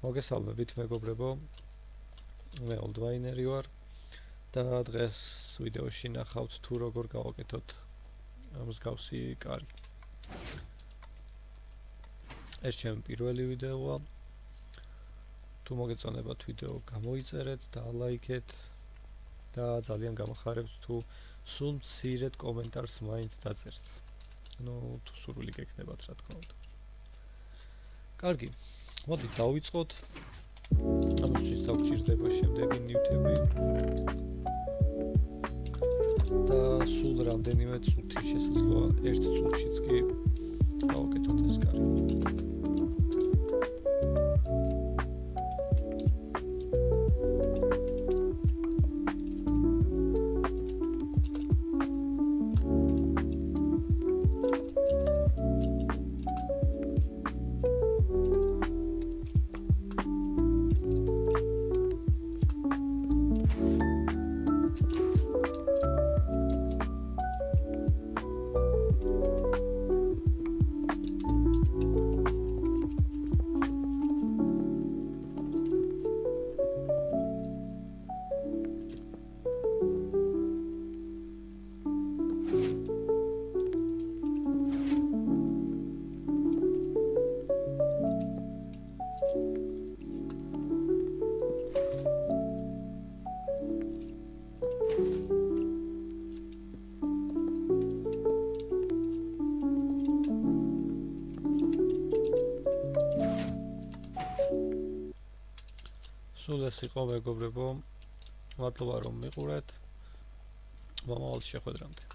მოგესალმებით მეგობრებო, მე Oldwineri ვარ და დღეს ვიდეოში ნახავთ თუ როგორ გავაკეთოთ მსგავსი კარი. ეს ჩემი პირველი ვიდეოა. თუ მოგეწონებათ ვიდეო გამოიწერეთ და ლაიქეთ და ძალიან გამახარებთ თუ სულ მცირედ კომენტარს მაინც დაწერთ. თუ სურვილი გექნებათ რა თქმა უნდა. კარგი, მოდით დავიწყოთ. ამისთვის დაგჭირდება შემდეგი ნივთები და სულ რამდენიმე წუთი შესაძლოა ერთ წუთშიც კი გავაკეთოთ ეს კარი. სულ ეს იყო მეგობრებო, მადლობა რომ მიყურეთ. მომავალ შეხვედრამდე.